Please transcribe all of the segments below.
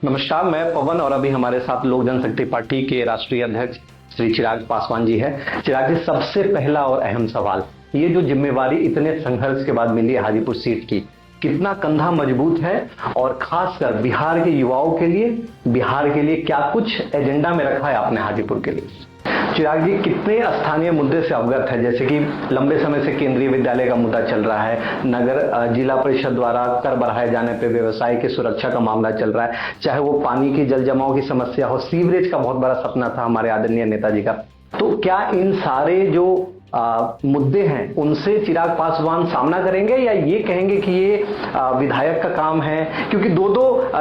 नमस्कार, मैं पवन और अभी हमारे साथ लोक जनशक्ति पार्टी के राष्ट्रीय अध्यक्ष श्री चिराग पासवान जी हैं। चिराग जी, सबसे पहला और अहम सवाल, ये जो जिम्मेवारी इतने संघर्ष के बाद मिली है हाजीपुर सीट की, कितना कंधा मजबूत है और खासकर बिहार के युवाओं के लिए, बिहार के लिए क्या कुछ एजेंडा में रखा है आपने हाजीपुर के लिए? चिराग जी, कितने स्थानीय मुद्दे से अवगत है? जैसे कि लंबे समय से केंद्रीय विद्यालय का मुद्दा चल रहा है, नगर जिला परिषद द्वारा कर बढ़ाए जाने पे व्यवसाय की सुरक्षा का मामला चल रहा है, चाहे वो पानी की जल जमाव की समस्या हो, सीवरेज का बहुत बड़ा सपना था हमारे आदरणीय नेताजी का। तो क्या इन सारे जो मुद्दे हैं उनसे चिराग पासवान सामना करेंगे या ये कहेंगे कि ये विधायक का काम है? क्योंकि दो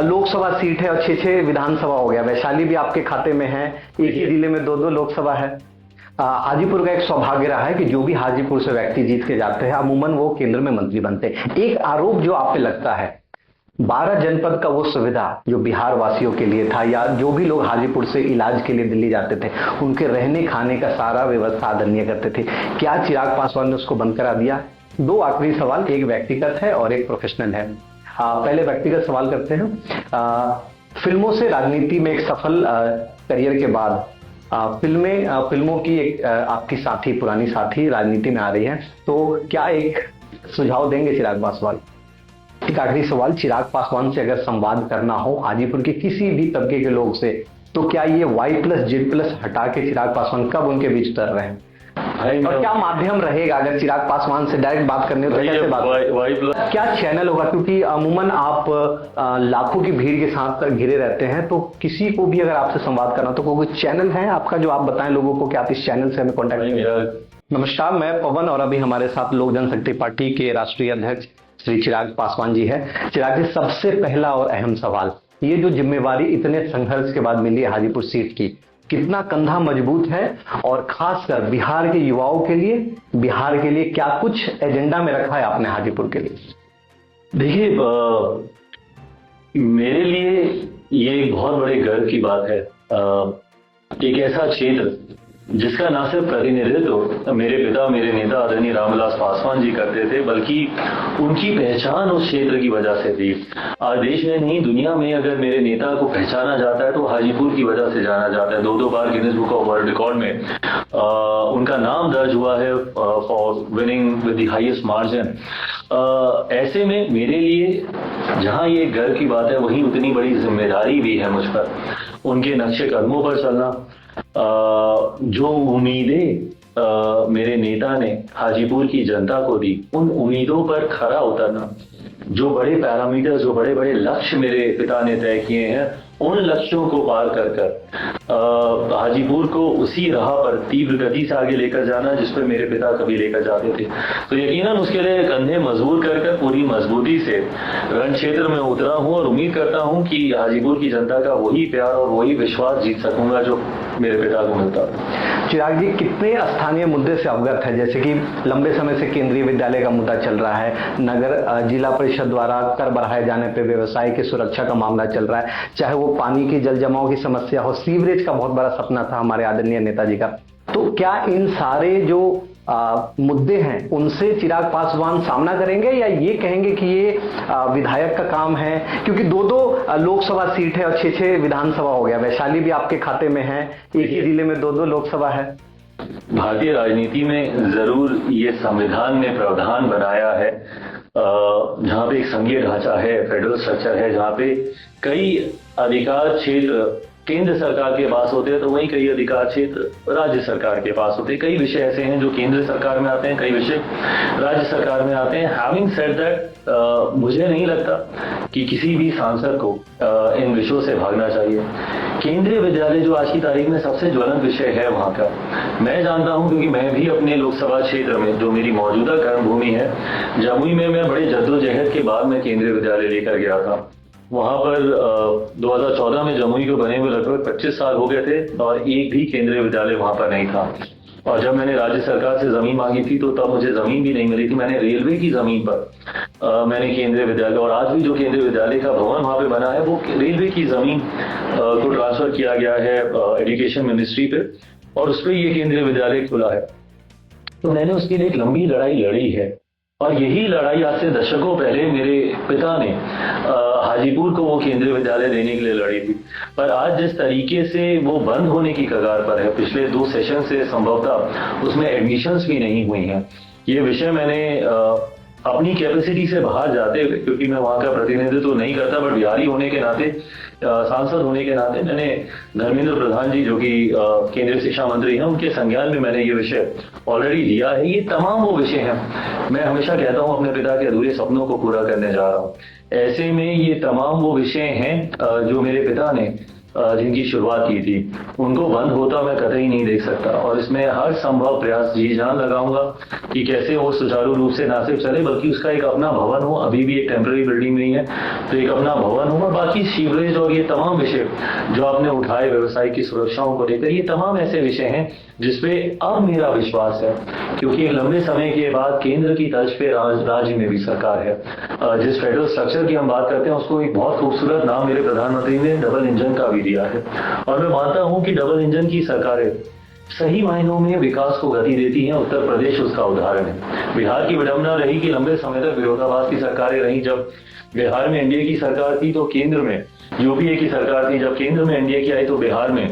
लोकसभा सीट है और 6 विधानसभा हो गया, वैशाली भी आपके खाते में है, एक ही जिले में 2 लोकसभा है। हाजीपुर का एक सौभाग्य रहा है कि जो भी हाजीपुर से व्यक्ति जीत के जाते हैं अमूमन वो केंद्र में मंत्री बनते हैं। एक आरोप जो आप पे लगता है, 12 जनपद का वो सुविधा जो बिहार वासियों के लिए था, या जो भी लोग हाजीपुर से इलाज के लिए दिल्ली जाते थे, उनके रहने खाने का सारा व्यवस्था आदरणीय करते थे, क्या चिराग पासवान ने उसको बंद करा दिया? 2 आखिरी सवाल, एक व्यक्तिगत है और एक प्रोफेशनल है। पहले व्यक्तिगत सवाल करते हैं। फिल्मों से राजनीति में एक सफल करियर के बाद फिल्मों की एक आपकी साथी, पुरानी साथी राजनीति में आ रही है, तो क्या एक सुझाव देंगे चिराग पासवान? एक आखिरी सवाल, चिराग पासवान से अगर संवाद करना हो हाजीपुर के किसी भी तबके के लोग से, तो क्या ये Y+Z+ हटा के चिराग पासवान कब उनके बीच उतर रहे हैं? और क्या माध्यम रहेगा अगर चिराग पासवान से डायरेक्ट बात करनी हो तो कैसे बात? क्या चैनल होगा? क्योंकि अमूमन आप लाखों की भीड़ के साथ घिरे रहते हैं, तो किसी को भी अगर आपसे संवाद करना तो कोई चैनल है आपका जो आप बताएं लोगों को कि आप इस चैनल से हमें कॉन्टेक्ट? नमस्कार, मैं पवन और अभी हमारे साथ लोक जनशक्ति पार्टी के राष्ट्रीय अध्यक्ष श्री चिराग पासवान जी हैं। चिराग जी, सबसे पहला और अहम सवाल, ये जो जिम्मेवारी इतने संघर्ष के बाद मिली है हाजीपुर सीट की, कितना कंधा मजबूत है और खासकर बिहार के युवाओं के लिए, बिहार के लिए क्या कुछ एजेंडा में रखा है आपने हाजीपुर के लिए? देखिए, मेरे लिए ये एक बहुत बड़े गर्व की बात है। एक ऐसा क्षेत्र जिसका ना सिर्फ प्रतिनिधित्व मेरे पिता, मेरे नेता आदरणीय रामविलास पासवान जी करते थे, बल्कि उनकी पहचान उस क्षेत्र की वजह से थी। आज देश में नहीं, दुनिया में अगर मेरे नेता को पहचाना जाता है तो हाजीपुर की वजह से जाना जाता है। 2 बार Guinness Book of World Record में उनका नाम दर्ज हुआ है for winning with the highest margin. ऐसे में मेरे लिए जहां ये गर्व की बात है, वहीं उतनी बड़ी जिम्मेदारी भी है मुझ पर। उनके नक्शे कदमों पर चलना, जो उम्मीदें मेरे नेता ने हाजीपुर की जनता को दी, उन उम्मीदों पर खरा उतरना, जो बड़े पैरामीटर्स, जो बड़े बड़े लक्ष्य मेरे पिता ने तय किए हैं, उन लक्ष्यों को पार कर हाजीपुर को उसी राह पर तीव्र गति से आगे लेकर जाना जिस पर मेरे पिता कभी लेकर जाते थे। तो यकीनन उसके लिए कंधे मजबूत कर पूरी मजबूती से रण क्षेत्र में उतरा हूं और उम्मीद करता हूं कि हाजीपुर की जनता का वही प्यार और वही विश्वास जीत सकूंगा जो मेरे पिता को मिलता है। चिराग जी, कितने स्थानीय मुद्दे से अवगत है? जैसे कि लंबे समय से केंद्रीय विद्यालय का मुद्दा चल रहा है, नगर जिला परिषद द्वारा कर बढ़ाए जाने पे व्यवसाय की सुरक्षा का मामला चल रहा है, चाहे वो पानी की जल जमाव की समस्या हो, सीवरेज का बहुत बड़ा सपना था हमारे आदरणीय नेताजी का। तो क्या इन सारे जो मुद्दे हैं उनसे चिराग पासवान सामना करेंगे या ये कहेंगे कि ये विधायक का काम है? क्योंकि 2 लोकसभा सीट है और 6 विधानसभा हो गया, वैशाली भी आपके खाते में है, एक ही जिले में 2 लोकसभा है। भारतीय राजनीति में जरूर ये संविधान ने प्रावधान बनाया है, जहां पे एक संघीय ढांचा है, फेडरल स्ट्रक्चर है, जहां पे कई अधिकार क्षेत्र केंद्र सरकार के पास होते हैं, तो वहीं कई अधिकार क्षेत्र राज्य सरकार के पास होते हैं। कई विषय ऐसे हैं जो केंद्र सरकार में आते हैं, कई विषय राज्य सरकार में आते हैं। हैविंग सेड दैट, मुझे नहीं लगता कि किसी भी सांसद को इन विषयों से भागना चाहिए। केंद्रीय विद्यालय जो आज की तारीख में सबसे ज्वलंत विषय है वहां का, मैं जानता हूं क्योंकि मैं भी अपने लोकसभा क्षेत्र में, जो मेरी मौजूदा कर्मभूमि है जमुई में, मैं बड़े जद्दोजहद के बाद मैं केंद्रीय विद्यालय लेकर गया था। वहां पर 2014 में जमुई को बने हुए लगभग 25 साल हो गए थे और एक भी केंद्रीय विद्यालय वहां पर नहीं था। और जब मैंने राज्य सरकार से जमीन मांगी थी तो तब मुझे जमीन भी नहीं मिली थी। मैंने रेलवे की जमीन पर मैंने केंद्रीय विद्यालय, और आज भी जो केंद्रीय विद्यालय का भवन वहां पे बना है वो रेलवे की जमीन को ट्रांसफर किया गया है एजुकेशन मिनिस्ट्री पे, और उस पर ये केंद्रीय विद्यालय खुला है। तो मैंने उसके लिए एक लंबी लड़ाई लड़ी है, और यही लड़ाई आज से दशकों पहले मेरे पिता ने हाजीपुर को वो केंद्रीय विद्यालय देने के लिए लड़ी थी। पर आज जिस तरीके से वो बंद होने की कगार पर है, पिछले 2 सेशन से संभवतः उसमें एडमिशन्स भी नहीं हुई हैं। ये विषय मैंने अपनी कैपेसिटी से बाहर जाते हुए, क्योंकि मैं वहां का प्रतिनिधित्व तो नहीं करता, बट बिहारी होने के नाते, सांसद होने के नाते मैंने धर्मेंद्र प्रधान जी जो कि केंद्रीय शिक्षा मंत्री हैं, उनके संज्ञान में मैंने ये विषय ऑलरेडी लिया है। ये तमाम वो विषय हैं, मैं हमेशा कहता हूँ अपने पिता के अधूरे सपनों को पूरा करने जा रहा हूँ। ऐसे में ये तमाम वो विषय हैं जो मेरे पिता ने जिनकी शुरुआत की थी, उनको बंद होता मैं कतई नहीं देख सकता। और इसमें हर संभव प्रयास जी जान लगाऊंगा कि कैसे वो सुचारू रूप से ना सिर्फ चले, बल्कि उसका एक अपना भवन हो। अभी भी एक टेम्पररी बिल्डिंग नहीं है, तो एक अपना भवन हो। और बाकी सीवरेज और ये तमाम विषय जो आपने उठाए, व्यवसाय की सुरक्षाओं को लेकर, ये तमाम ऐसे विषय हैं जिसपे अब मेरा विश्वास है, क्योंकि लंबे समय के बाद केंद्र की तर्ज पे राज्य में भी सरकार है। जिस फेडरल स्ट्रक्चर की हम बात करते हैं, उसको एक बहुत खूबसूरत नाम मेरे प्रधानमंत्री ने डबल इंजन का भी दिया है। और मैं मानता हूं कि डबल इंजन की सरकारें सही मायनों में विकास को गति देती हैं। उत्तर प्रदेश उसका उदाहरण है। बिहार की विडंबना रही कि लंबे समय तक विरोधाभास की सरकारें रही। जब बिहार में एनडीए की सरकार थी तो केंद्र में यूपीए की सरकार थी, जब केंद्र में एनडीए की आई तो बिहार में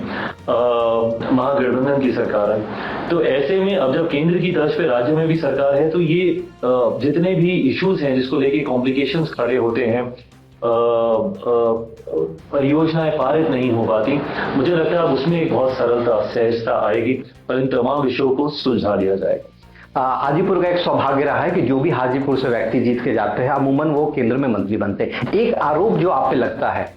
महागठबंधन की सरकार आई। तो ऐसे में अब जब केंद्र की तर्ज पे राज्य में भी सरकार है, तो ये जितने भी इश्यूज हैं जिसको लेके कॉम्प्लिकेशंस खड़े होते हैं, परियोजनाएं पारित नहीं हो पाती, मुझे लगता है अब उसमें एक बहुत सरलता, सहजता आएगी और इन तमाम विषयों को सुलझा लिया जाएगा। हाजीपुर का एक सौभाग्य रहा है कि जो भी हाजीपुर से व्यक्ति जीत के जाते हैं, अमूमन वो केंद्र में मंत्री बनते हैं। एक आरोप जो आप पे लगता है,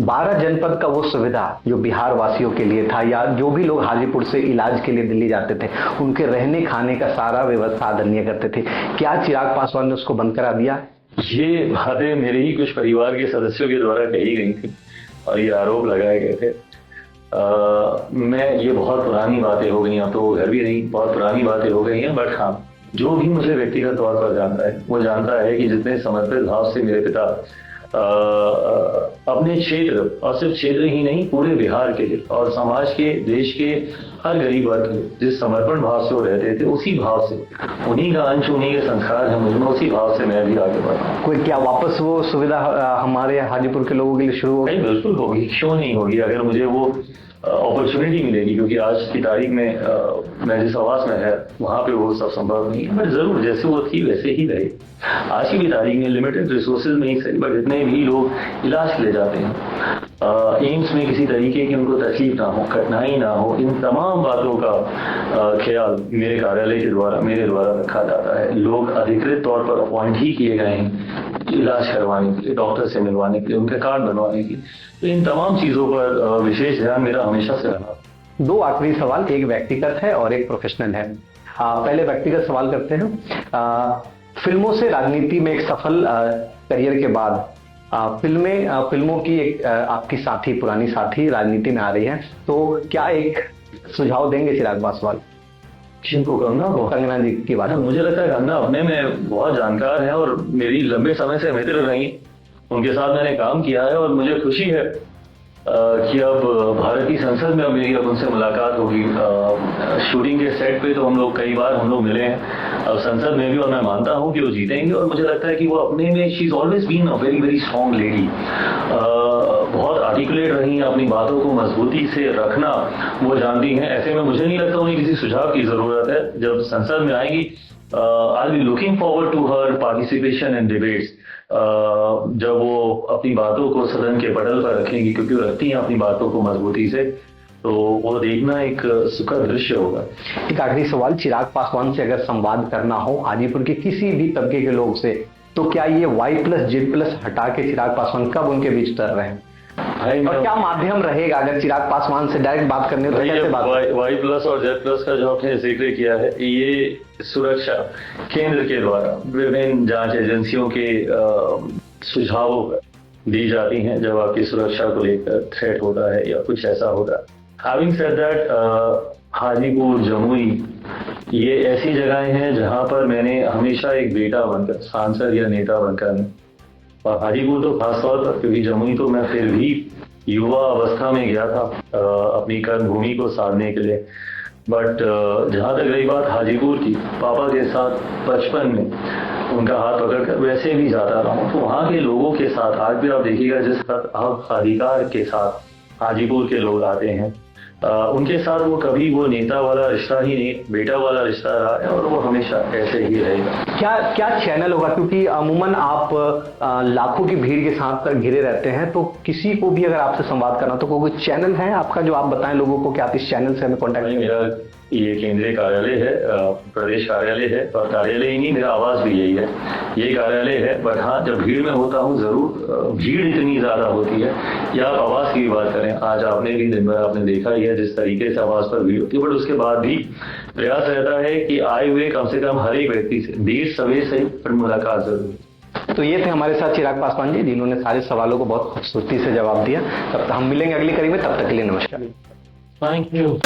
12 जनपद का वो सुविधा जो बिहार वासियों के लिए था, या जो भी लोग हाजीपुर से इलाज के लिए दिल्ली जाते थे, उनके रहने खाने का सारा व्यवस्था आदरणीय करते थे, क्या चिराग पासवान ने उसको बंद करा दिया? ये बातें मेरे ही कुछ परिवार के सदस्यों के द्वारा कही गई थी और ये आरोप लगाए गए थे। ये बहुत पुरानी बातें हो गई, अब तो वो घर भी नहीं, बहुत पुरानी बातें हो गई हैं। बट हाँ, जो भी मुझे व्यक्तिगत तौर पर जानता है, वो जानता है कि जितने समर्पित भाव से मेरे पिता अपने क्षेत्र, और सिर्फ क्षेत्र ही नहीं, पूरे बिहार के और समाज के, देश के हर गरीब वर्ग के जिस समर्पण भाव से वो रहते थे, उसी भाव से, उन्हीं का अंश, उन्हीं के संस्कार है मुझमें, उसी भाव से मैं भी आगे बढ़ा। कोई क्या वापस वो सुविधा हमारे हाजीपुर के लोगों के लिए शुरू होगी? बिल्कुल होगी, क्यों नहीं होगी, अगर मुझे वो अपॉर्चुनिटी मिलेगी। क्योंकि आज की तारीख में मैं जिस आवास में है वहां पे वो सब संभव नहीं है, बट जरूर जैसे वो थी वैसे ही रहे। आज की भी तारीख में लिमिटेड रिसोर्सेज में ही सही, बट जितने भी लोग इलाज के लिए जाते हैं, एम्स में किसी तरीके की उनको तकलीफ ना हो, कठिनाई ना हो, इन तमाम बातों का ख्याल मेरे कार्यालय के द्वारा, मेरे द्वारा रखा जाता है। लोग अधिकृत तौर पर अपॉइंट ही किए गए हैं इलाज करवाने के लिए, डॉक्टर से मिलवाने के लिए, उनके कार्ड बनवाने के लिए। तो इन तमाम चीजों पर विशेष ध्यान मेरा हमेशा से रहा। 2 आखिरी सवाल, एक व्यक्तिगत है और एक प्रोफेशनल है। पहले व्यक्तिगत सवाल करते हैं। फिल्मों से राजनीति में एक सफल करियर के बाद फिल्मों की एक आपकी साथी, पुरानी साथी राजनीति में आ रही है, तो क्या एक सुझाव देंगे चिराग पासवान? किनको? कंगना जी की बात। मुझे लगता है कंगना अपने में बहुत जानकार है और मेरी लंबे समय से मित्र रही, उनके साथ मैंने काम किया है। और मुझे खुशी है कि अब भारतीय संसद में अब मेरी उनसे मुलाकात होगी। शूटिंग के सेट पे तो हम लोग कई बार मिले हैं, अब संसद में भी, और मैं मानता हूं कि वो जीतेंगे। और मुझे लगता है कि वो अपने में, she is always been a very very strong lady, बहुत आर्टिकुलेट रही हैं, अपनी बातों को मजबूती से रखना वो जानती हैं। ऐसे में मुझे नहीं लगता उन्हें किसी सुझाव की जरूरत है। जब संसद में आएगी, I will be looking forward to her participation in debates. जब वो अपनी बातों को सदन के पटल पर रखेंगी, क्योंकि वो रखती हैं अपनी बातों को मजबूती से, तो वो देखना एक सुखद दृश्य होगा। एक आखिरी सवाल, चिराग पासवान से अगर संवाद करना हो हाजीपुर के किसी भी तबके के लोग से, तो क्या ये Y+Z+ हटा के चिराग पासवान कब उनके बीच उतर रहे हैं? और क्या माध्यम रहेगा अगर चिराग पासवान से डायरेक्ट बात करनी हो तो कैसे बात? Y+ और Z+ का जो आपने जिक्र किया है, ये सुरक्षा केंद्र के द्वारा विभिन्न जांच एजेंसियों के सुझावों दी जाती हैं जब आपकी सुरक्षा को लेकर थ्रेट होता है या कुछ ऐसा होता है। Having said that, Hajipur, Jamui, ये ऐसी जगहें हैं जहां पर मैंने हमेशा एक बेटा बनकर, सांसद या नेता बनकर, और हाजीपुर तो खासतौर पर, क्योंकि जमुई तो मैं फिर भी युवा अवस्था में गया था अपनी कर्मभूमि को साधने के लिए। बट जहां तक रही बात हाजीपुर की, पापा के साथ बचपन में उनका हाथ पकड़कर वैसे भी जाता रहा हूँ। तो वहाँ के लोगों के साथ आज भी आप देखिएगा जिस हक अधिकार के साथ हाजीपुर के लोग आते हैं, उनके साथ वो कभी वो नेता वाला रिश्ता ही नहीं, बेटा वाला रिश्ता रहा है और वो हमेशा ऐसे ही रहेगा। क्या क्या चैनल होगा, क्योंकि अमूमन आप लाखों की भीड़ के साथ घिरे रहते हैं, तो किसी को भी अगर आपसे संवाद करना तो कोई चैनल है आपका जो आप बताएं लोगों को कि आप इस चैनल से हमें कॉन्टैक्ट करें? मेरा ये केंद्रीय कार्यालय है, प्रदेश कार्यालय है, और कार्यालय ही नहीं, मेरा आवास भी यही है, ये कार्यालय है। बट हाँ, जब भीड़ में होता हूँ जरूर, भीड़ इतनी ज्यादा होती है, या आप आवास की बात करें, आज आपने भी दिन भर आपने देखा ही है जिस तरीके से आवास पर भीड़ होती है। बट उसके बाद भी प्रयास रहता है कि आए हुए कम से कम हर एक व्यक्ति से देर सवेर से पर मुलाकात जरूर। तो ये थे हमारे साथ चिराग पासवान जी, जिन्होंने सारे सवालों को बहुत खूबसूरती से जवाब दिया। तब हम मिलेंगे अगली कड़ी में, तब तक के लिए नमस्कार। Thank you.